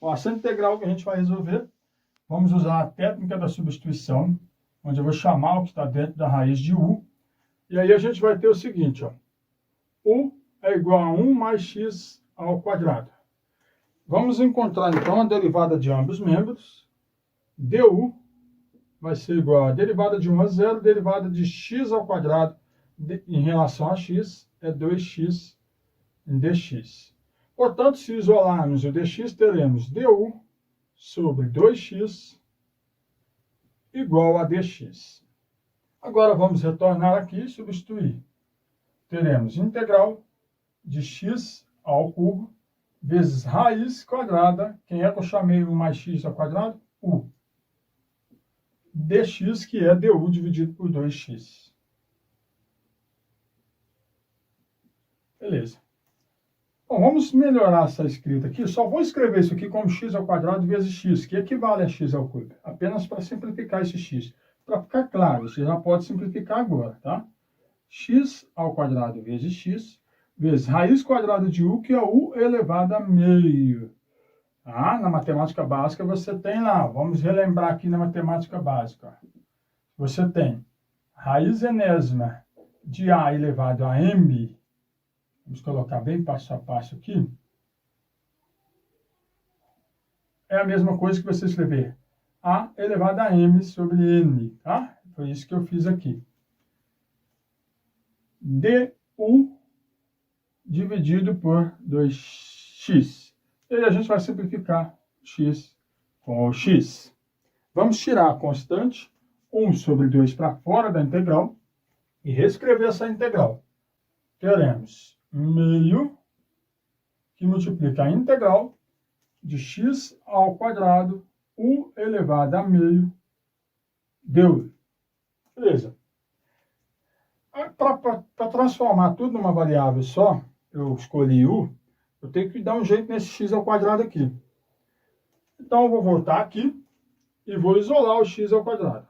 Ó, essa integral que a gente vai resolver, vamos usar a técnica da substituição, onde eu vou chamar o que está dentro da raiz de u. E aí a gente vai ter o seguinte, ó. U é igual a 1 mais x ao quadrado. Vamos encontrar, então, a derivada de ambos membros. Du vai ser igual a derivada de 1 a 0, derivada de x ao quadrado em relação a x é 2x em dx. Portanto, se isolarmos o dx, teremos du sobre 2x igual a dx. Agora vamos retornar aqui e substituir. Teremos integral de x ao cubo vezes raiz quadrada, quem é que eu chamei 1 mais x ao quadrado? U. Dx, que é du dividido por 2x. Beleza. Bom, vamos melhorar essa escrita aqui. Só vou escrever isso aqui como x ao quadrado vezes x, que equivale a x ao cubo. Apenas para simplificar esse x. Para ficar claro, você já pode simplificar agora, tá? X ao quadrado vezes x, vezes raiz quadrada de u, que é u elevado a meio. Ah, na matemática básica você tem lá, vamos relembrar aqui na matemática básica. Você tem raiz enésima de a elevado a m. Vamos colocar bem passo a passo aqui. É a mesma coisa que você escrever a elevado a m sobre n, tá? Foi isso que eu fiz aqui. Du dividido por 2x. E aí a gente vai simplificar x com o x. Vamos tirar a constante 1 sobre 2 para fora da integral e reescrever essa integral. Teremos meio que multiplica a integral de x ao quadrado u elevado a meio du. Beleza. Para transformar tudo numa variável só, eu escolhi u, eu tenho que dar um jeito nesse x ao quadrado aqui. Então eu vou voltar aqui e vou isolar o x ao quadrado.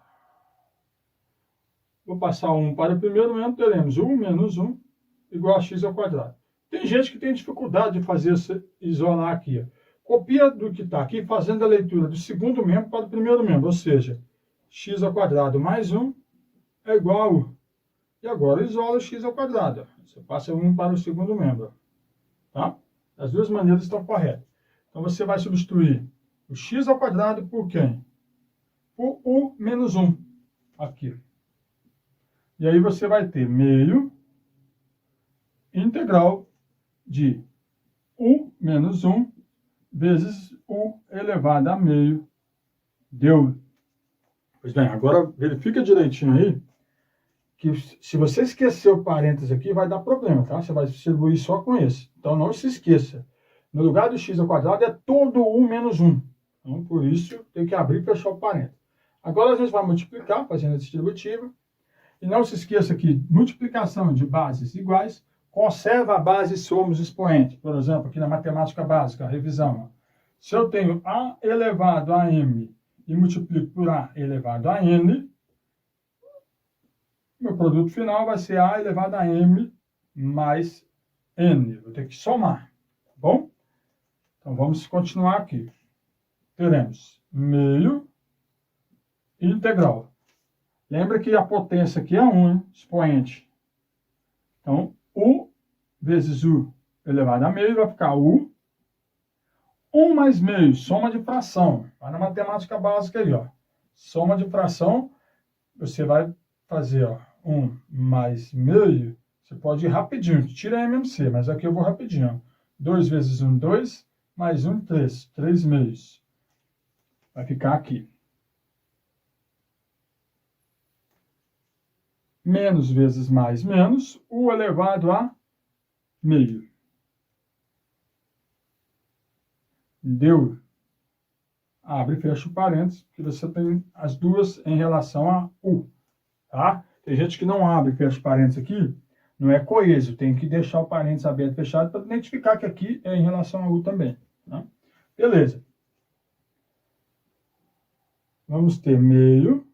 Vou passar 1 para o primeiro membro, teremos u menos 1 igual a x ao quadrado. Tem gente que tem dificuldade de fazer isolar aqui. Copia do que está aqui, fazendo a leitura do segundo membro para o primeiro membro, ou seja, x ao quadrado mais 1 é igual a u. E agora isola o x ao quadrado. Você passa 1 para o segundo membro. Tá? As duas maneiras estão corretas. Então você vai substituir o x ao quadrado por quem? Por u menos 1. Aqui. E aí você vai ter meio integral de u menos 1 vezes u elevado a meio du. Pois bem, agora verifica direitinho aí, que se você esquecer o parênteses aqui, vai dar problema, tá? Você vai distribuir só com esse. Então não se esqueça. No lugar do x ao quadrado é todo u menos 1. Então, por isso, tem que abrir e fechar o parênteses. Agora a gente vai multiplicar, fazendo a distributiva. E não se esqueça que multiplicação de bases iguais conserva a base somos expoente. Por exemplo, aqui na matemática básica, a revisão. Se eu tenho a elevado a m e multiplico por a elevado a n, meu produto final vai ser a elevado a m mais n. Vou ter que somar, tá bom? Então vamos continuar aqui. Teremos meio integral. Lembra que a potência aqui é 1, hein? Expoente. Então, u vezes u elevado a meio vai ficar u. 1 mais meio, soma de fração. Vai na matemática básica aí, ó. Soma de fração, você vai fazer, ó, 1 mais meio. Você pode ir rapidinho, tira a MMC, mas aqui eu vou rapidinho. 2 vezes 1, 2, mais 1, 3. 3 meios. Vai ficar aqui. Menos vezes mais menos, u elevado a meio. Deu. Abre e fecha o parênteses, porque você tem as duas em relação a u. Tá? Tem gente que não abre e fecha o parênteses aqui, não é coeso, tem que deixar o parênteses aberto e fechado para identificar que aqui é em relação a u também. Tá? Beleza. Vamos ter meio.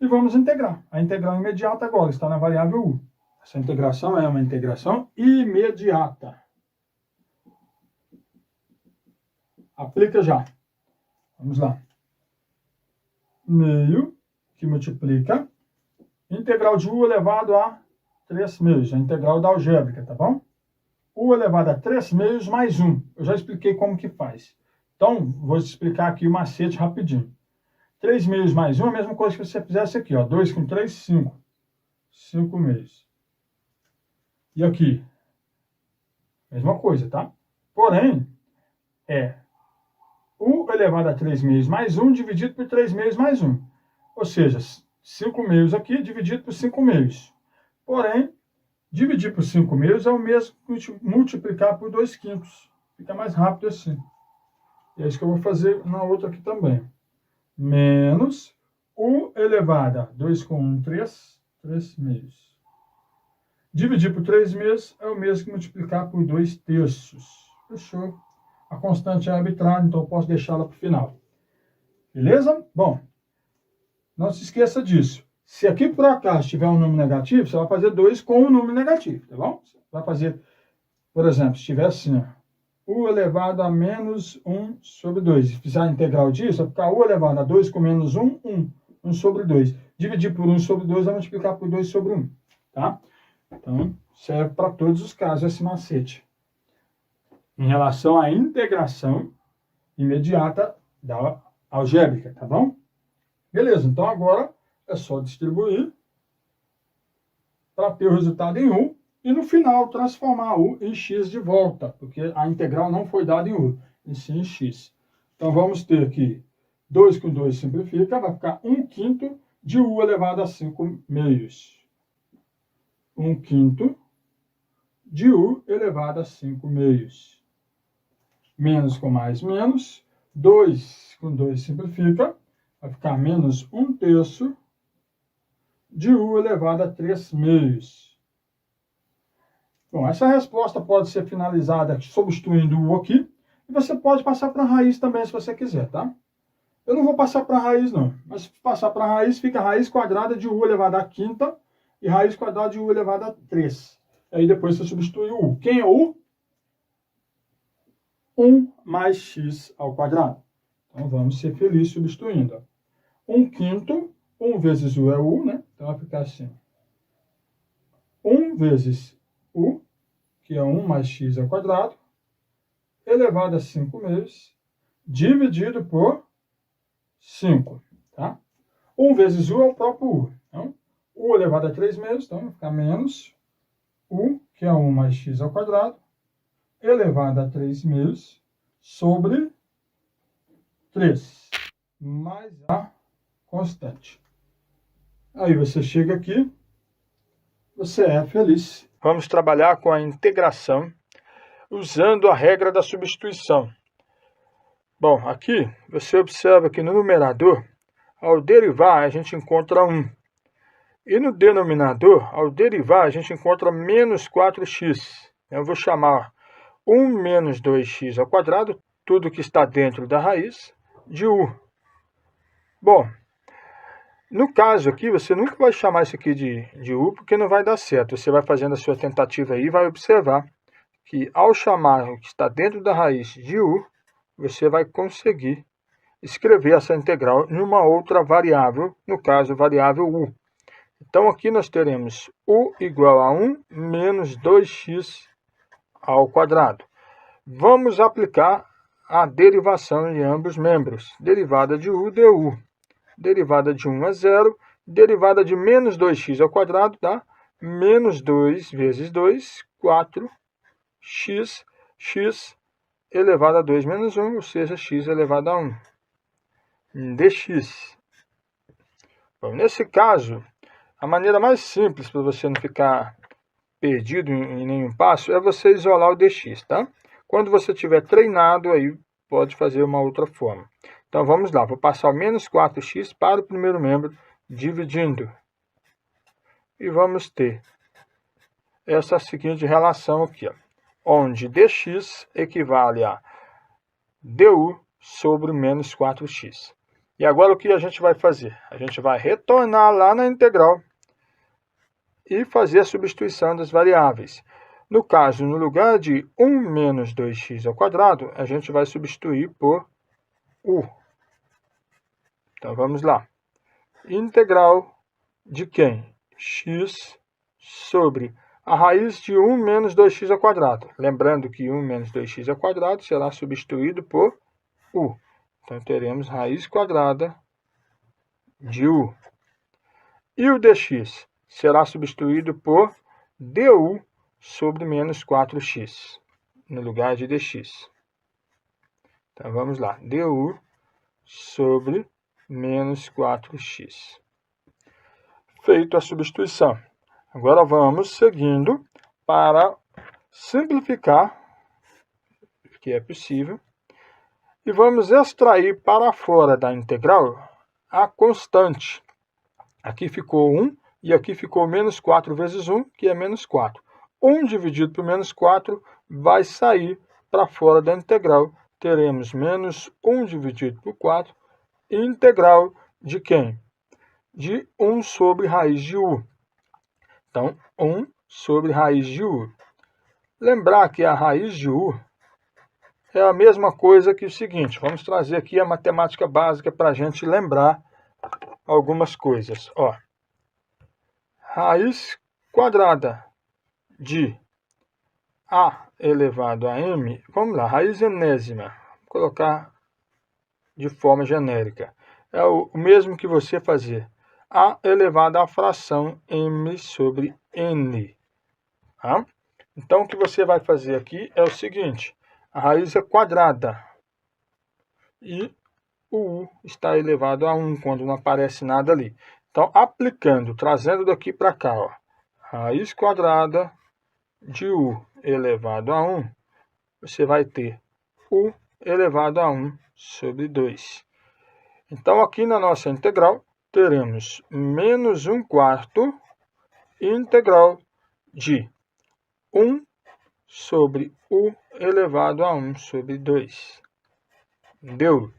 E vamos integrar. A integral imediata agora está na variável u. Essa integração é uma integração imediata. Aplica já. Vamos lá. Meio, que multiplica, integral de u elevado a 3 meios, a integral da algébrica, tá bom? U elevado a 3 meios mais 1. Eu já expliquei como que faz. Então, vou te explicar aqui o macete rapidinho. 3 meios mais 1 é a mesma coisa que você fizesse aqui, ó. 2 com 3, 5. 5 meios. E aqui, mesma coisa, tá? Porém, é u elevado a 3 meios mais 1 dividido por 3 meios mais 1. Ou seja, 5 meios aqui dividido por 5 meios. Porém, dividir por 5 meios é o mesmo que multiplicar por 2 quintos. Fica mais rápido assim. E é isso que eu vou fazer na outra aqui também. Menos u elevado a 2 com 1, 3 meios. Dividir por 3 meios é o mesmo que multiplicar por 2 terços. Fechou? A constante é arbitrária, então eu posso deixá-la para o final. Beleza? Bom, não se esqueça disso. Se aqui por acaso tiver um número negativo, você vai fazer 2 com o número negativo, tá bom? Você vai fazer, por exemplo, se tiver assim, ó, u elevado a menos 1 sobre 2. Se fizer a integral disso, vai ficar u elevado a 2 com menos 1, 1 sobre 2. Dividir por 1 sobre 2 vai multiplicar por 2 sobre 1, tá? Então, serve para todos os casos esse macete. Em relação à integração imediata da algébrica, tá bom? Beleza, então agora é só distribuir para ter o resultado em u e no final transformar u em x de volta, porque a integral não foi dada em u, e sim em x. Então vamos ter aqui 2 com 2 simplifica, vai ficar 1 quinto de u elevado a 5 meios. 1 quinto de u elevado a 5 meios. Menos com mais menos, 2 com 2 simplifica, vai ficar menos 1 terço de u elevado a 3 meios. Bom, essa resposta pode ser finalizada substituindo o u aqui, e você pode passar para a raiz também, se você quiser, tá? Eu não vou passar para a raiz, não, mas se passar para a raiz, fica a raiz quadrada de u elevado a quinta e raiz quadrada de u elevado a 3. Aí depois você substitui o u. Quem é u? 1 mais x ao quadrado. Então vamos ser felizes substituindo. 1 quinto, 1 vezes u é u, né? Então vai ficar assim. 1 vezes u, que é 1 mais x ao quadrado, elevado a 5 meios, dividido por 5. Tá? 1 vezes u é o próprio u. Então, u elevado a 3 meios, então vai ficar menos u, que é 1 mais x ao quadrado, elevado a 3 meios, sobre 3, mais a constante. Aí você chega aqui, você é feliz. Vamos trabalhar com a integração, usando a regra da substituição. Bom, aqui você observa que no numerador, ao derivar, a gente encontra 1. E no denominador, ao derivar, a gente encontra menos 4x. Eu vou chamar 1 menos 2x ao quadrado, tudo que está dentro da raiz, de u. Bom, no caso aqui, você nunca vai chamar isso aqui de u, porque não vai dar certo. Você vai fazendo a sua tentativa aí e vai observar que ao chamar o que está dentro da raiz de u, você vai conseguir escrever essa integral numa outra variável, no caso, variável u. Então, aqui nós teremos u igual a 1 menos 2x ao quadrado. Vamos aplicar a derivação em ambos membros. Derivada de u, du. Derivada de 1 é 0. Derivada de menos 2x ao quadrado dá menos 2 vezes 2, 4x, x elevado a 2 menos 1, ou seja, x elevado a 1, dx. Bom, nesse caso, a maneira mais simples para você não ficar perdido em nenhum passo é você isolar o dx, tá? Quando você tiver treinado, aí pode fazer uma outra forma. Então vamos lá, vou passar o menos 4x para o primeiro membro, dividindo. E vamos ter essa seguinte relação aqui, ó, onde dx equivale a du sobre menos 4x. E agora o que a gente vai fazer? A gente vai retornar lá na integral e fazer a substituição das variáveis. No caso, no lugar de 1 menos 2x ao quadrado, a gente vai substituir por u. Então, vamos lá. Integral de quem? X sobre a raiz de 1 menos 2x ao quadrado. Lembrando que 1 menos 2x ao quadrado será substituído por u. Então, teremos raiz quadrada de u. E o dx será substituído por du sobre menos 4x, no lugar de dx. Então, vamos lá. Du sobre menos 4x. Feito a substituição. Agora vamos seguindo para simplificar, que é possível, e vamos extrair para fora da integral a constante. Aqui ficou 1 e aqui ficou menos 4 vezes 1, que é menos 4. 1 dividido por menos 4 vai sair para fora da integral. Teremos menos 1 dividido por 4, integral de quem? De 1 sobre raiz de u. Então, 1 sobre raiz de u. Lembrar que a raiz de u é a mesma coisa que o seguinte. Vamos trazer aqui a matemática básica para a gente lembrar algumas coisas. Ó, raiz quadrada de a elevado a m. Vamos lá, raiz enésima. Vou colocar de forma genérica. É o mesmo que você fazer a elevado à fração m sobre n. Tá? Então, o que você vai fazer aqui é o seguinte. A raiz é quadrada e o u está elevado a 1 quando não aparece nada ali. Então, aplicando, trazendo daqui para cá, ó, raiz quadrada de u elevado a 1, você vai ter u elevado a 1 sobre 2. Então, aqui na nossa integral, teremos menos 1/4 integral de 1 sobre u elevado a 1 sobre 2. Deu?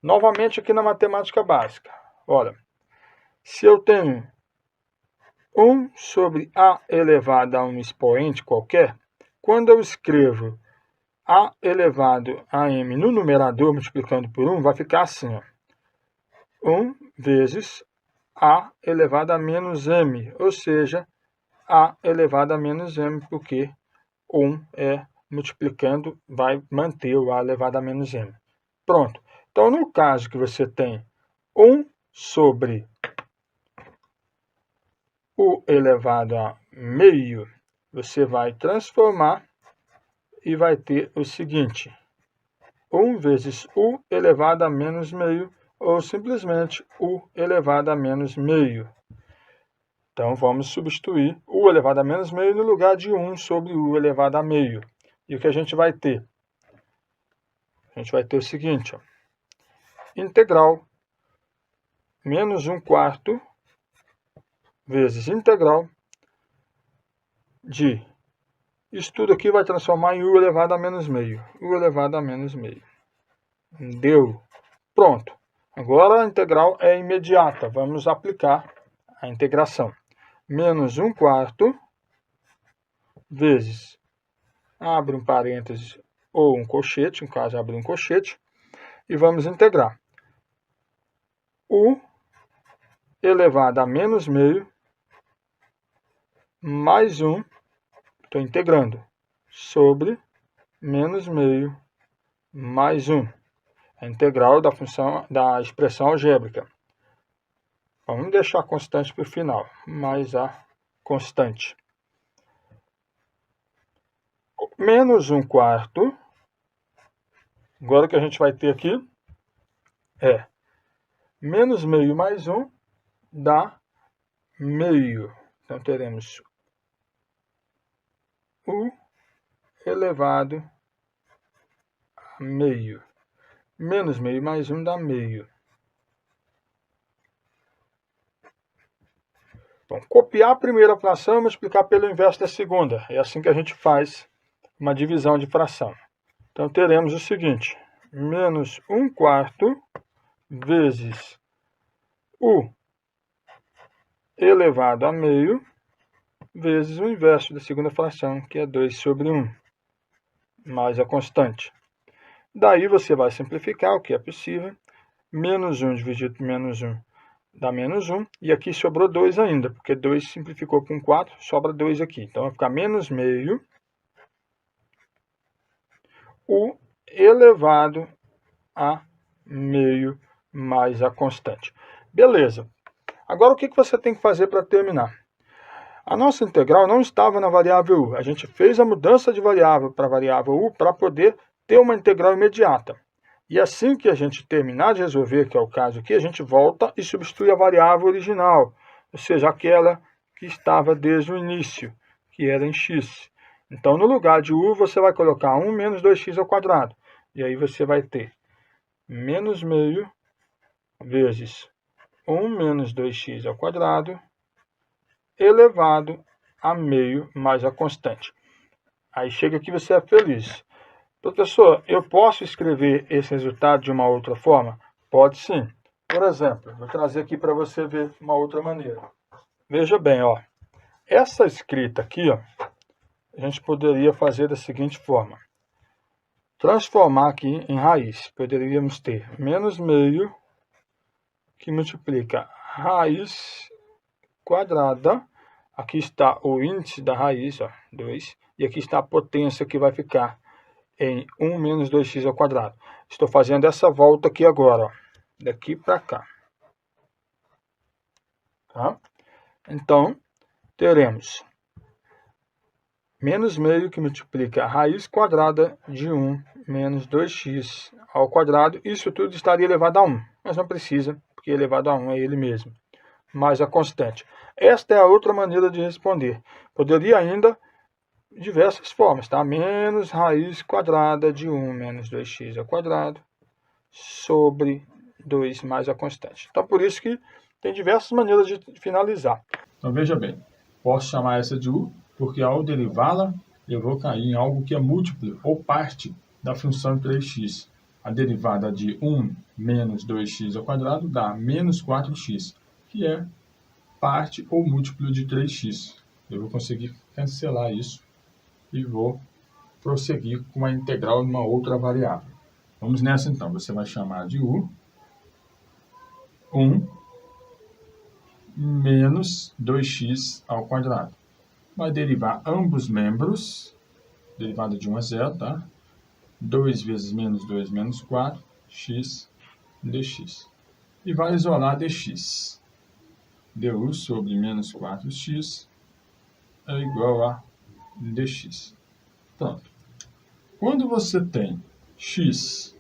Novamente aqui na matemática básica. Olha, se eu tenho 1 sobre a elevado a um expoente qualquer, quando eu escrevo a elevado a m no numerador multiplicando por 1, vai ficar assim, ó. 1 vezes a elevado a menos m, ou seja, a elevado a menos m, porque 1 multiplicando, vai manter o a elevado a menos m. Pronto. Então, no caso que você tem 1 sobre u elevado a meio, você vai transformar e vai ter o seguinte. 1 vezes u elevado a menos meio, ou simplesmente u elevado a menos meio. Então, vamos substituir u elevado a menos meio no lugar de 1 sobre u elevado a meio. E o que a gente vai ter? A gente vai ter o seguinte, ó. Integral menos 1/4 vezes integral de... Isso tudo aqui vai transformar em u elevado a menos meio. U elevado a menos meio. Deu. Pronto. Agora a integral é imediata. Vamos aplicar a integração. Menos 1/4 vezes, abre um parênteses ou um colchete, no caso abre um colchete, e vamos integrar. U elevado a menos meio mais 1, estou integrando, sobre menos meio mais 1. A integral da função da expressão algébrica. Vamos deixar a constante para o final, mais a constante. Menos 1/4. Agora o que a gente vai ter aqui é menos meio mais 1 dá meio. Então, teremos u elevado a meio. Menos meio mais 1 dá meio. Bom, copiar a primeira fração e multiplicar pelo inverso da segunda. É assim que a gente faz uma divisão de fração. Então, teremos o seguinte. Menos 1/4 vezes u elevado a meio vezes o inverso da segunda fração, que é 2 sobre 1, mais a constante. Daí você vai simplificar o que é possível. Menos 1 dividido por menos 1 dá menos 1. E aqui sobrou 2 ainda, porque 2 simplificou com 4, sobra 2 aqui. Então vai ficar menos meio o elevado a meio mais a constante. Beleza. Agora o que você tem que fazer para terminar? A nossa integral não estava na variável u. A gente fez a mudança de variável para a variável u para poder ter uma integral imediata. E assim que a gente terminar de resolver, que é o caso aqui, a gente volta e substitui a variável original, ou seja, aquela que estava desde o início, que era em x. Então, no lugar de u, você vai colocar 1 menos 2x ao quadrado. E aí você vai ter menos meio vezes 1 menos 2x ao quadrado elevado a meio mais a constante. Aí chega aqui você é feliz. Professor, eu posso escrever esse resultado de uma outra forma? Pode sim. Por exemplo, vou trazer aqui para você ver uma outra maneira. Veja bem, ó. Essa escrita aqui, ó, a gente poderia fazer da seguinte forma. Transformar aqui em raiz. Poderíamos ter menos meio que multiplica raiz quadrada. Aqui está o índice da raiz, ó, 2. E aqui está a potência que vai ficar em 1 menos 2x ao quadrado. Estou fazendo essa volta aqui agora, ó, daqui para cá. Tá? Então, teremos menos meio que multiplica a raiz quadrada de 1 menos 2x ao quadrado. Isso tudo estaria elevado a 1, mas não precisa, porque elevado a 1 é ele mesmo, mais a constante. Esta é a outra maneira de responder. Poderia ainda diversas formas, tá? Menos raiz quadrada de 1 menos 2x ao quadrado sobre 2 mais a constante. Então, por isso que tem diversas maneiras de finalizar. Então, veja bem, posso chamar essa de u, porque ao derivá-la, eu vou cair em algo que é múltiplo ou parte da função 3x. A derivada de 1 menos 2x ao quadrado dá menos 4x, que é parte ou múltiplo de 3x. Eu vou conseguir cancelar isso e vou prosseguir com a integral de uma outra variável. Vamos nessa então. Você vai chamar de u 1 menos 2x ao quadrado. Vai derivar ambos membros, derivada de 1 a 0, tá? 2 vezes menos 2 menos 4, x dx. E vai isolar dx. du sobre menos 4x é igual a dx. Pronto. Quando você tem x,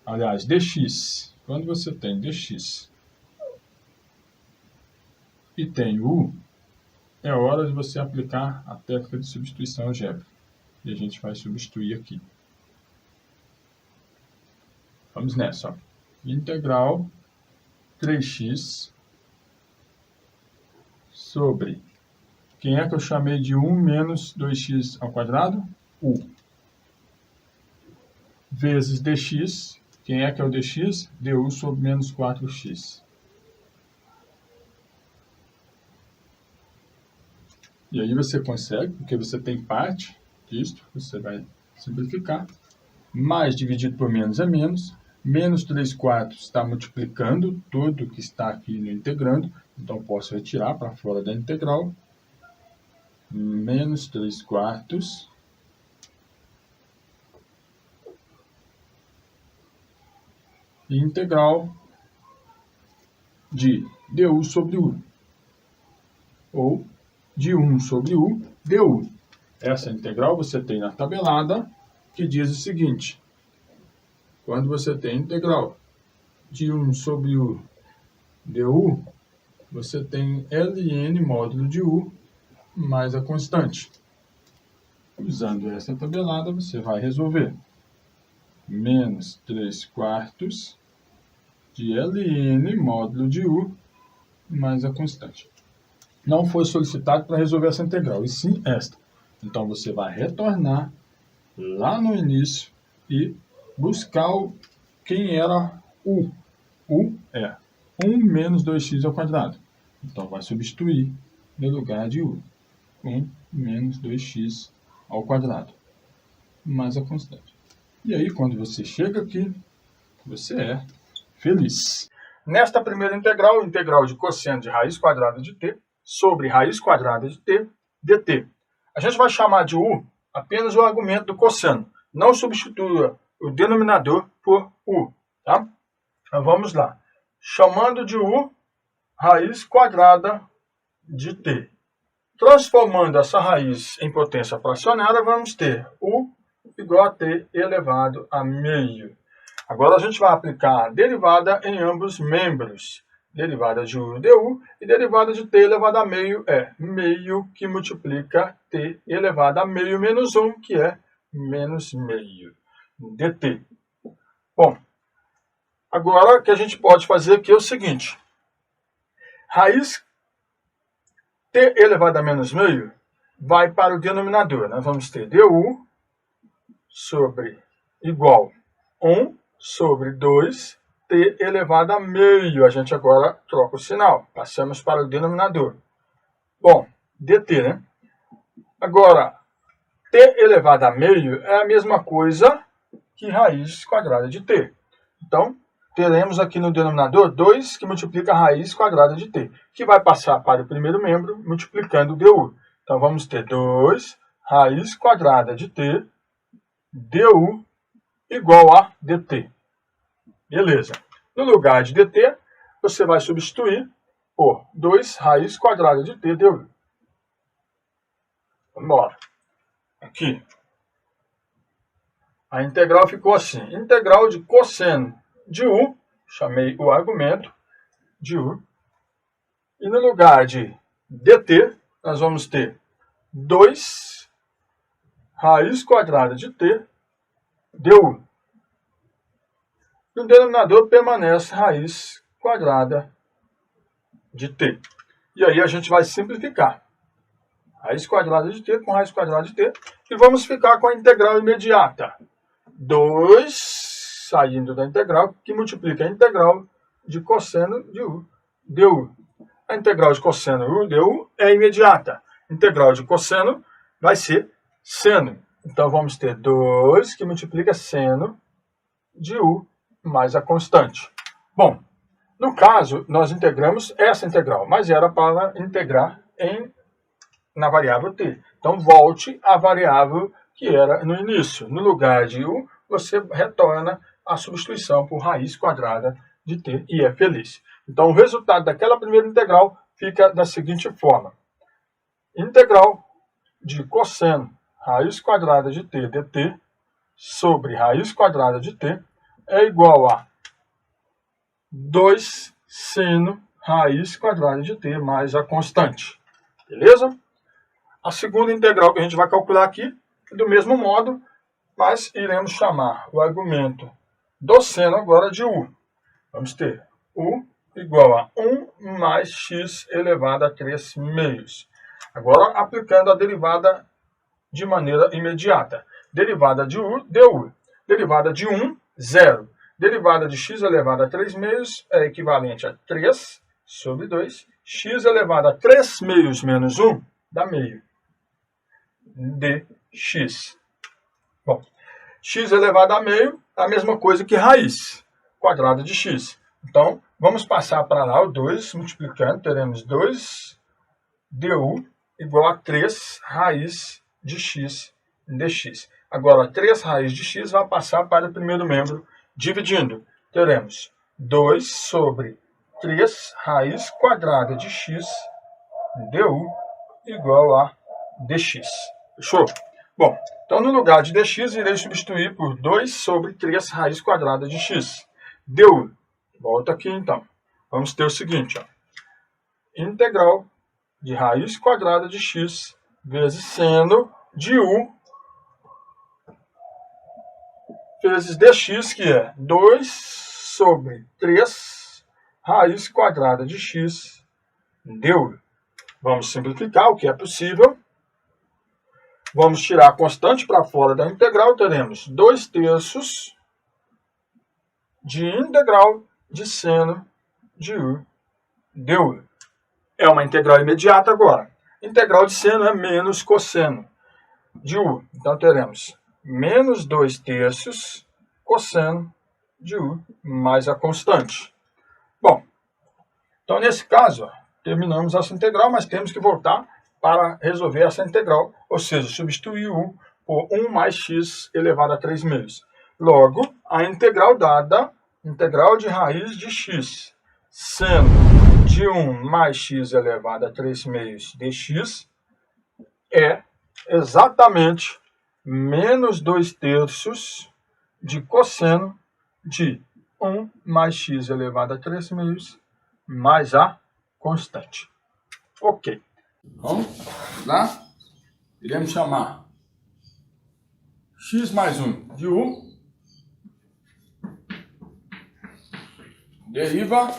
aliás, dx, quando você tem dx e tem u, é hora de você aplicar a técnica de substituição algébrica. E a gente vai substituir aqui. Vamos nessa, ó. Integral 3x sobre, quem é que eu chamei de 1 menos 2x ao quadrado? U. Vezes dx, quem é que é o dx? Du sobre menos 4x. E aí você consegue, porque você tem parte disto, você vai simplificar. Mais dividido por menos é menos. Menos 3/4 está multiplicando tudo que está aqui no integrando. Então, posso retirar para fora da integral. Menos 3/4 integral de du sobre u. Ou de 1 sobre u du. Essa integral você tem na tabelada, que diz o seguinte. Quando você tem integral de 1 sobre u du, você tem ln módulo de u mais a constante. Usando essa tabelada, você vai resolver. Menos 3/4 de ln módulo de u mais a constante. Não foi solicitado para resolver essa integral, e sim esta. Então, você vai retornar lá no início e buscar quem era u. U é 1 menos 2x ao quadrado. Então, vai substituir no lugar de u. 1 menos 2x ao quadrado, mais a constante. E aí, quando você chega aqui, você é feliz. Nesta primeira integral, integral de cosseno de raiz quadrada de t sobre raiz quadrada de t dt. A gente vai chamar de u apenas o argumento do cosseno. Não substitua o denominador por u. Tá? Então vamos lá. Chamando de u raiz quadrada de t. Transformando essa raiz em potência fracionária, vamos ter u igual a t elevado a meio. Agora a gente vai aplicar a derivada em ambos membros. Derivada de u du e derivada de t elevado a meio é meio que multiplica t elevado a meio menos 1, que é menos meio dt. Bom, agora o que a gente pode fazer aqui é o seguinte. Raiz t elevado a menos meio vai para o denominador. Nós vamos ter du sobre igual 1 sobre 2 t elevado a meio. A gente agora troca o sinal. Passamos para o denominador. Bom, dt, né? Agora, t elevado a meio é a mesma coisa que raiz quadrada de t. Então, teremos aqui no denominador 2 que multiplica a raiz quadrada de t, que vai passar para o primeiro membro multiplicando o du. Então, vamos ter 2 raiz quadrada de t du igual a dt. Beleza. No lugar de dt, você vai substituir por 2 raiz quadrada de t du. Vamos embora. Aqui. A integral ficou assim. Integral de cosseno de u, chamei o argumento de u. E no lugar de dt, nós vamos ter 2 raiz quadrada de t du. No denominador permanece raiz quadrada de t. E aí a gente vai simplificar. Raiz quadrada de t com raiz quadrada de t. E vamos ficar com a integral imediata. 2 saindo da integral, que multiplica a integral de cosseno de u du. A integral de cosseno u du é imediata. A integral de cosseno vai ser seno. Então vamos ter 2 que multiplica seno de u mais a constante. Bom, no caso, nós integramos essa integral, mas era para integrar na variável t. Então, volte à variável que era no início. No lugar de u, você retorna a substituição por raiz quadrada de t e é feliz. Então, o resultado daquela primeira integral fica da seguinte forma. Integral de cosseno raiz quadrada de t dt sobre raiz quadrada de t é igual a 2 seno raiz quadrada de t mais a constante. Beleza? A segunda integral que a gente vai calcular aqui, do mesmo modo, mas iremos chamar o argumento do seno agora de u. Vamos ter u igual a 1 mais x elevado a 3 meios. Agora, aplicando a derivada de maneira imediata. Derivada de u, du. Derivada de 1, 0. Derivada de x elevado a 3 meios é equivalente a 3 sobre 2. X elevado a 3 meios menos 1 dá meio. Dx. Bom, x elevado a meio é a mesma coisa que raiz quadrada de x. Então, vamos passar para lá o 2 multiplicando. Teremos 2 du igual a 3 raiz de x dx. Agora, 3 raiz de x vai passar para o primeiro membro. Dividindo, teremos 2 sobre 3 raiz quadrada de x du igual a dx. Fechou? Bom, então no lugar de dx, irei substituir por 2 sobre 3 raiz quadrada de x. Du. Volta aqui então. Vamos ter o seguinte, ó. Integral de raiz quadrada de x vezes seno de u vezes dx, que é 2 sobre 3 raiz quadrada de x du. Vamos simplificar o que é possível. Vamos tirar a constante para fora da integral. Teremos 2 terços de integral de seno de u du. É uma integral imediata agora. Integral de seno é menos cosseno de U. Então, teremos menos 2/3 cosseno de U mais a constante. Bom, então nesse caso, ó, terminamos essa integral, mas temos que voltar para resolver essa integral, ou seja, substituir U por 1 mais x elevado a 3/2. Logo, a integral dada, integral de raiz de x, seno de 1 mais x elevado a 3/2 dx, é exatamente menos 2/3 de cosseno de 1 mais x elevado a 3/2 mais a constante. Ok. Vamos lá? Iremos chamar x mais 1 de U, deriva,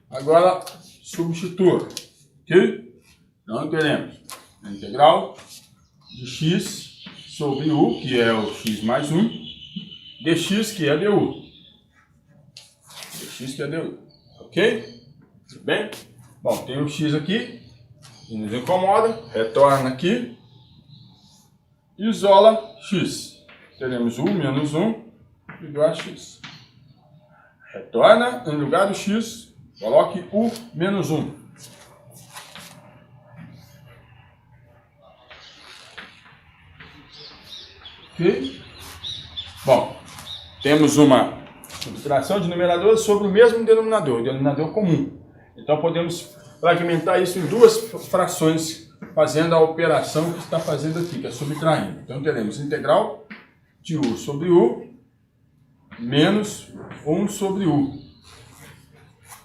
agora substitua, ok? Então teremos a integral de x sobre U, que é o x mais 1, dx, que é du. Dx, que é du. Ok? Tudo bem? Bom, tem um x aqui, que nos incomoda, retorna aqui, isola x. Teremos U menos 1 igual a x. Retorna, em lugar do x, coloque U menos 1. Ok? Bom, temos uma subtração de numeradores sobre o mesmo denominador comum. Então podemos fragmentar isso em duas frações, fazendo a operação que está fazendo aqui, que é subtraindo. Então teremos integral de U sobre U menos 1 sobre U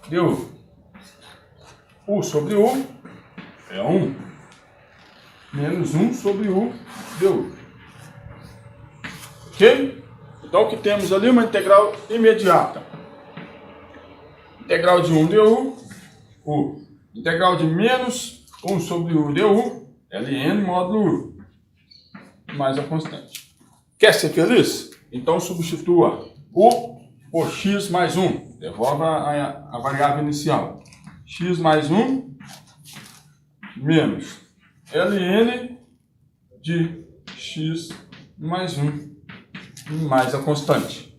du. U sobre U é 1 menos 1 sobre U du. Ok? Então, o que temos ali? Uma integral imediata. Integral de 1 du, U. Integral de menos 1 sobre U du, ln módulo U, mais a constante. Quer ser feliz? Então, substitua U por x mais 1. Devolva a variável inicial. X mais 1 menos ln de x mais 1 mais a constante.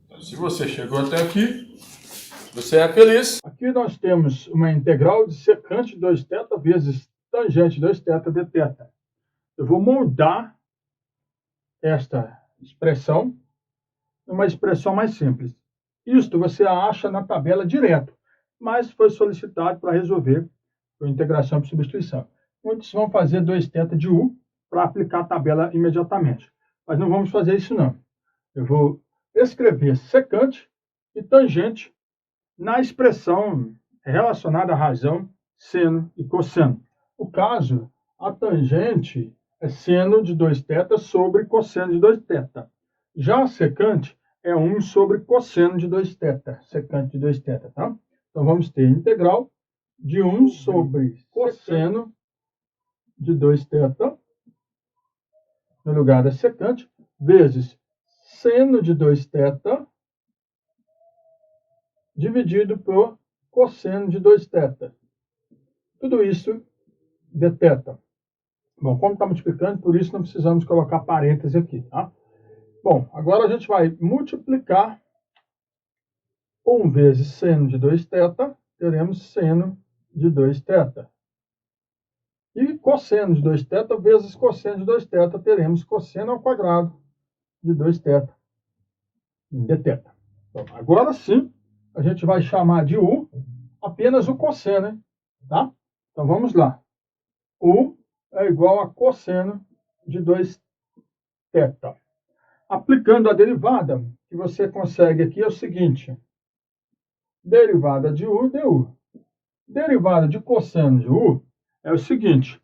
Então, se você chegou até aqui, você é feliz. Aqui nós temos uma integral de secante 2θ vezes tangente 2θ dθ. Eu vou moldar esta expressão numa expressão mais simples. Isto você acha na tabela direto, mas foi solicitado para resolver por integração por substituição. Muitos vão fazer 2θ de U para aplicar a tabela imediatamente. Mas não vamos fazer isso não. Eu vou escrever secante e tangente na expressão relacionada à razão, seno e cosseno. No caso, a tangente é seno de 2θ sobre cosseno de 2θ. Já a secante é 1 sobre cosseno de 2θ, secante de 2θ, tá? Então vamos ter integral de 1 sobre cosseno de 2θ, no lugar da secante, vezes seno de 2θ dividido por cosseno de 2θ. Tudo isso dθ. Bom, como está multiplicando, por isso não precisamos colocar parênteses aqui, tá? Bom, agora a gente vai multiplicar 1 vezes seno de 2θ, teremos seno de 2θ. E cosseno de 2θ vezes cosseno de 2θ, teremos cosseno ao quadrado de 2θ dθ. Bom, agora sim, a gente vai chamar de U apenas o cosseno, hein? Tá? Então vamos lá. U é igual a cosseno de 2θ. Aplicando a derivada, o que você consegue aqui é o seguinte. Derivada de U, du. Derivada de cosseno de U é o seguinte.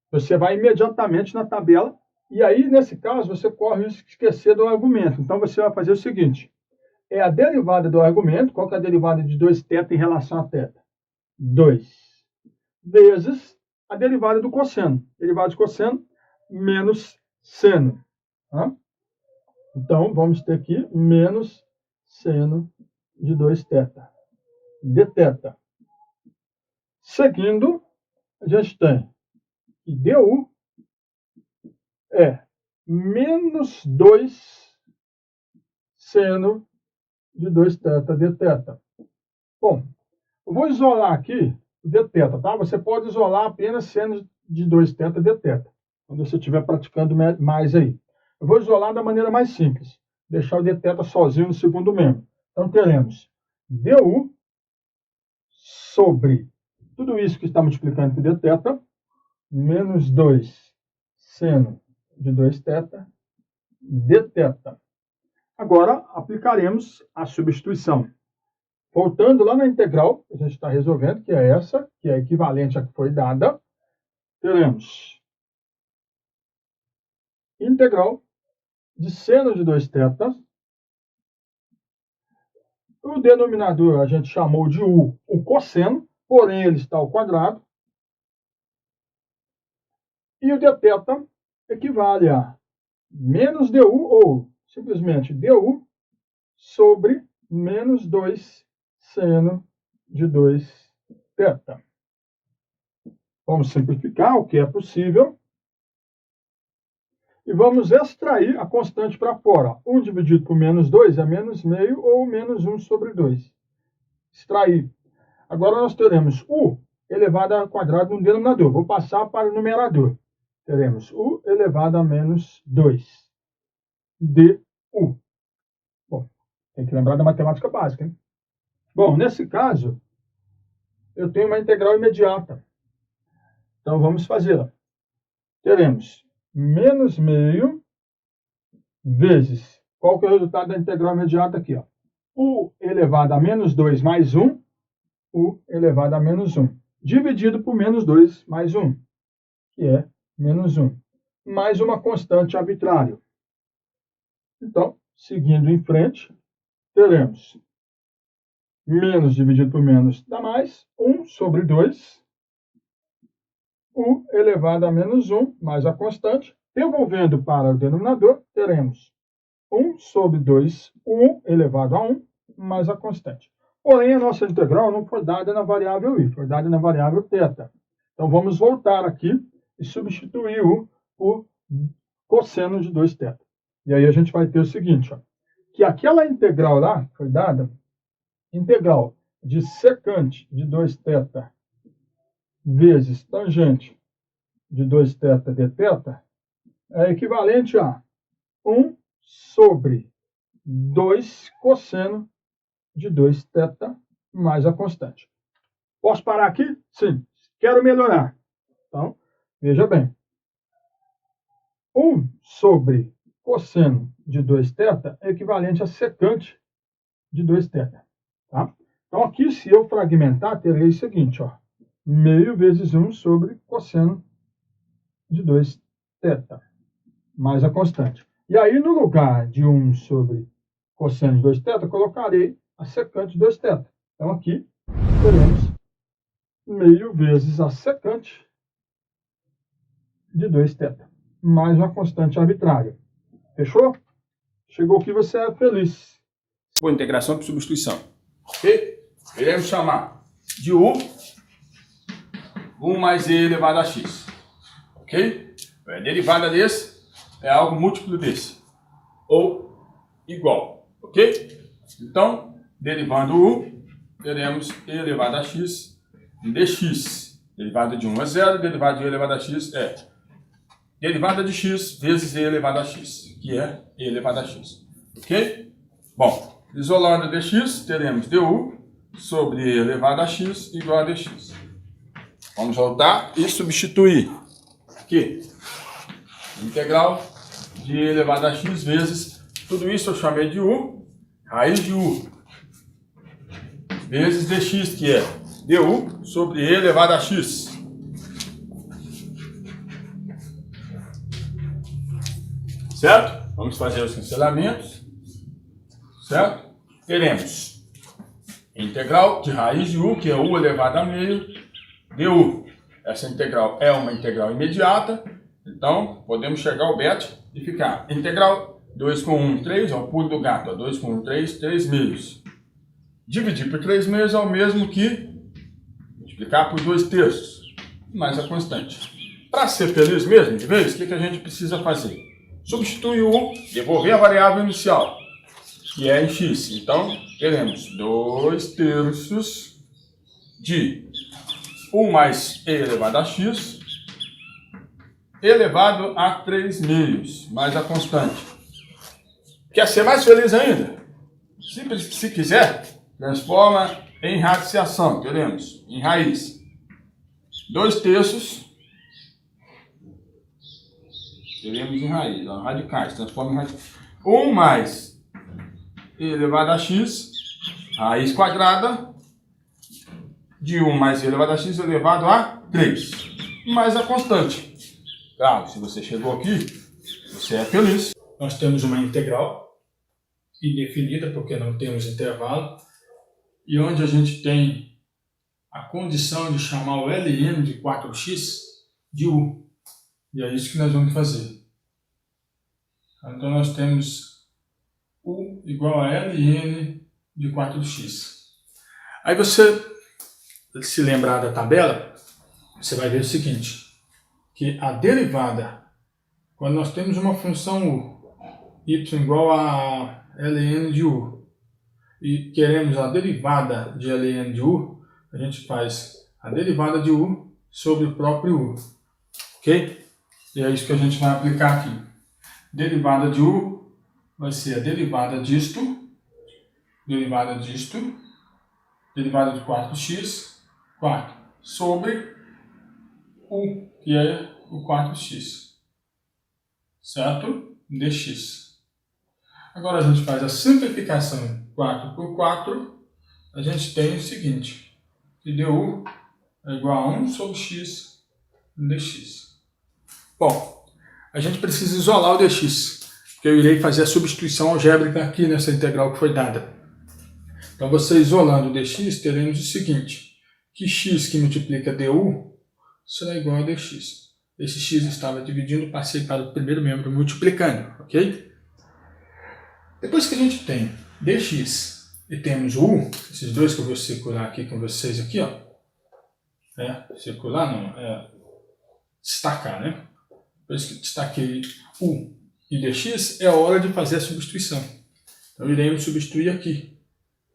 Você vai imediatamente na tabela, e aí, nesse caso, você corre o risco de esquecer do argumento. Então, você vai fazer o seguinte. É a derivada do argumento. Qual que é a derivada de 2θ em relação a θ? 2. Vezes a derivada do cosseno. Derivada de cosseno menos seno. Tá? Então, vamos ter aqui menos seno de 2θ. dθ. Seguindo, a gente tem que du é menos 2 seno de 2θ dθ. Bom, eu vou isolar aqui o dθ, tá? Você pode isolar apenas seno de 2θ dθ, quando você estiver praticando mais aí. Eu vou isolar da maneira mais simples, deixar o dθ sozinho no segundo membro. Então, teremos du sobre tudo isso que está multiplicando por dθ, menos 2 seno de 2θ dθ. Agora, aplicaremos a substituição. Voltando lá na integral, a gente está resolvendo, que é essa, que é equivalente à que foi dada, teremos integral de seno de 2θ. O denominador a gente chamou de u, o cosseno, porém ele está ao quadrado. E o dθ equivale a menos du, ou simplesmente du, sobre menos 2 seno de 2θ. Vamos simplificar o que é possível. E vamos extrair a constante para fora. 1 dividido por menos 2 é menos meio, ou menos 1 sobre 2. Extrair. Agora nós teremos u elevado ao quadrado no denominador. Vou passar para o numerador. Teremos u elevado a menos 2 du. Bom, tem que lembrar da matemática básica, hein? Bom, nesse caso, eu tenho uma integral imediata. Então, vamos fazê-la. Teremos menos meio vezes, qual que é o resultado da integral imediata aqui? Ó? U elevado a menos 2 mais 1, U elevado a menos 1, dividido por menos 2 mais 1, que é menos 1, mais uma constante arbitrária. Então, seguindo em frente, teremos menos dividido por menos dá mais, 1 sobre 2, U elevado a menos 1, mais a constante. Devolvendo para o denominador, teremos 1 sobre 2, U elevado a 1, mais a constante. Porém, a nossa integral não foi dada na variável i, foi dada na variável θ. Então, vamos voltar aqui e substituir u por cosseno de 2θ. E aí a gente vai ter o seguinte, ó, que aquela integral lá foi dada, integral de secante de 2θ vezes tangente de 2θ dθ, é equivalente a 1 sobre 2 cosseno de 2θ mais a constante. Posso parar aqui? Sim. Quero melhorar. Então, veja bem. 1 sobre cosseno de 2θ é equivalente a secante de 2θ. Tá? Então, aqui, se eu fragmentar, terei o seguinte, ó, meio vezes 1 sobre cosseno de 2θ, mais a constante. E aí, no lugar de 1 sobre cosseno de 2θ, colocarei a secante de 2θ. Então, aqui, teremos meio vezes a secante de 2θ, mais uma constante arbitrária. Fechou? Chegou aqui, você é feliz. Por integração por substituição. Ok? Iremos chamar de u mais e elevado a x. Ok? A derivada desse é algo múltiplo desse. Ou igual. Ok? Então, derivando u, teremos e elevado a x dx. Derivada de 1 é 0, derivada de e elevado a x é derivada de x vezes e elevado a x, que é e elevado a x. Ok? Bom, isolando dx, teremos du sobre e elevado a x igual a dx. Vamos voltar e substituir. Aqui, integral de e elevado a x vezes, tudo isso eu chamei de u, raiz de u, vezes dx, que é du sobre e elevado a x. Certo? Vamos fazer os cancelamentos. Certo? Teremos integral de raiz de u, que é u elevado a meio, du. Essa integral é uma integral imediata, então podemos chegar ao beta e ficar integral 2 com 1, 3, é o pulo do gato, 2 com 1, 3, 3 meios. Dividir por 3/6 é o mesmo que multiplicar por 2/3, mais a constante. Para ser feliz mesmo, de vez, o que a gente precisa fazer? Substitui o 1, devolver a variável inicial, que é em x. Então, teremos 2/3 de 1 mais e elevado a x, elevado a 3/6, mais a constante. Quer ser mais feliz ainda? Se quiser, transforma em radiciação, teremos em raiz. 2/3, teremos em raiz, ó, radicais, transforma em radiz. 1 mais e elevado a x, raiz quadrada, de 1 mais e elevado a x elevado a 3, mais a constante. Claro, se você chegou aqui, você é feliz. Nós temos uma integral indefinida, porque não temos intervalo, e onde a gente tem a condição de chamar o Ln de 4x de u. E é isso que nós vamos fazer. Então nós temos u igual a Ln de 4x. Aí você se lembrar da tabela, você vai ver o seguinte, que a derivada, quando nós temos uma função u, y igual a Ln de u, e queremos a derivada de Ln de u, a gente faz a derivada de u sobre o próprio u, ok? E é isso que a gente vai aplicar aqui. Derivada de u vai ser a derivada disto, derivada de 4x, 4, sobre u, que é o 4x, certo? Dx. Agora a gente faz a simplificação 4 por 4, a gente tem o seguinte, que du é igual a 1 sobre x dx. Bom, a gente precisa isolar o dx, porque eu irei fazer a substituição algébrica aqui nessa integral que foi dada. Então você isolando o dx, teremos o seguinte, que x que multiplica du será igual a dx. Esse x estava dividindo, passei para o primeiro membro multiplicando, ok? Depois que a gente tem dx e temos o u, esses dois que eu vou circular aqui com vocês aqui, ó. Circular não, destacar, né? Depois que destaquei u e dx, é a hora de fazer a substituição. Então iremos substituir aqui.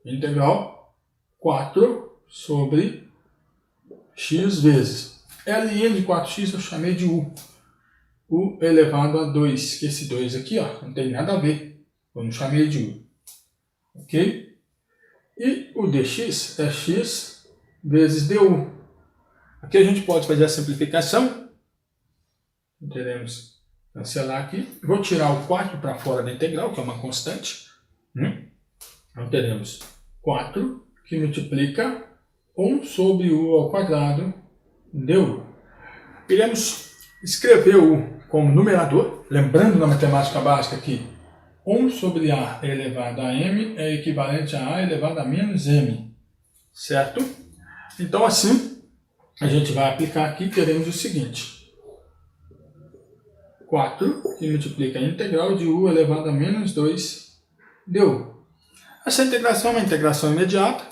Integral 4 sobre x vezes. Ln de 4x eu chamei de u. U elevado a 2, que esse 2 aqui, ó, não tem nada a ver. Eu não chamei de u. Ok? E o dx é x vezes du. Aqui a gente pode fazer a simplificação. Teremos cancelar aqui. Vou tirar o 4 para fora da integral, que é uma constante. Então teremos 4 que multiplica 1 sobre u ao quadrado du. Iremos escrever o u como numerador, lembrando na matemática básica que 1 sobre a elevado a m é equivalente a elevado a menos m, certo? Então assim, a gente vai aplicar aqui, teremos o seguinte, 4 que multiplica a integral de u elevado a menos 2 du. Essa integração é uma integração imediata,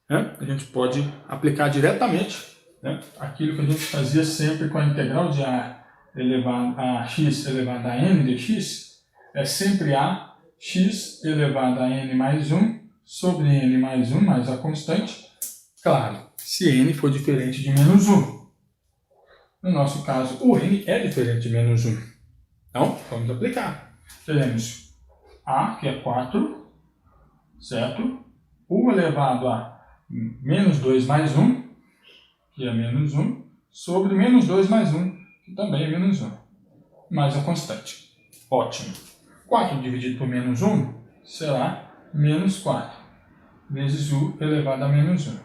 né? A gente pode aplicar diretamente, né? Aquilo que a gente fazia sempre com a integral de a elevado a x elevado a n dx, é sempre a x elevado a n mais 1 sobre n mais 1 mais a constante, claro, se n for diferente de menos 1. No nosso caso, o n é diferente de menos 1. Então, vamos aplicar. Teremos a, que é 4, certo? U elevado a menos 2 mais 1, que é menos 1, sobre menos 2 mais 1, que também é menos 1, mais a constante. Ótimo. 4 dividido por menos 1 será menos 4, vezes u elevado a menos 1.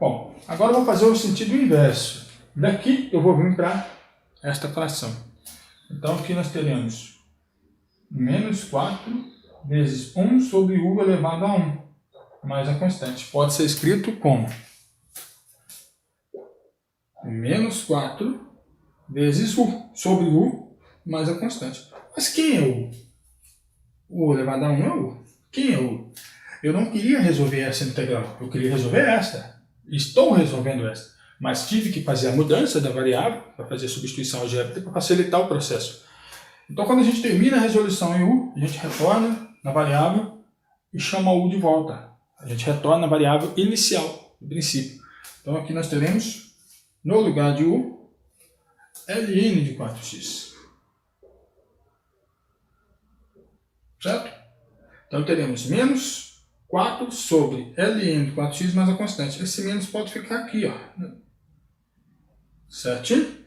Bom, agora eu vou fazer o sentido inverso. Daqui eu vou vir para esta fração. Então aqui nós teremos menos 4 vezes 1 sobre u elevado a 1, mais a constante. Pode ser escrito como menos 4 vezes u sobre u mais a constante. Mas quem é u? U elevado a 1 é u. Quem é u? eu não queria resolver essa integral, eu queria resolver esta. Estou resolvendo esta. Mas tive que fazer a mudança da variável, para fazer a substituição algébrica, para facilitar o processo. Então, quando a gente termina a resolução em U, a gente retorna na variável e chama U de volta. A gente retorna na variável inicial, do princípio. Então, aqui nós teremos, no lugar de U, ln de 4x. Certo? Então, teremos menos 4 sobre ln de 4x mais a constante. Esse menos pode ficar aqui, ó. Certinho?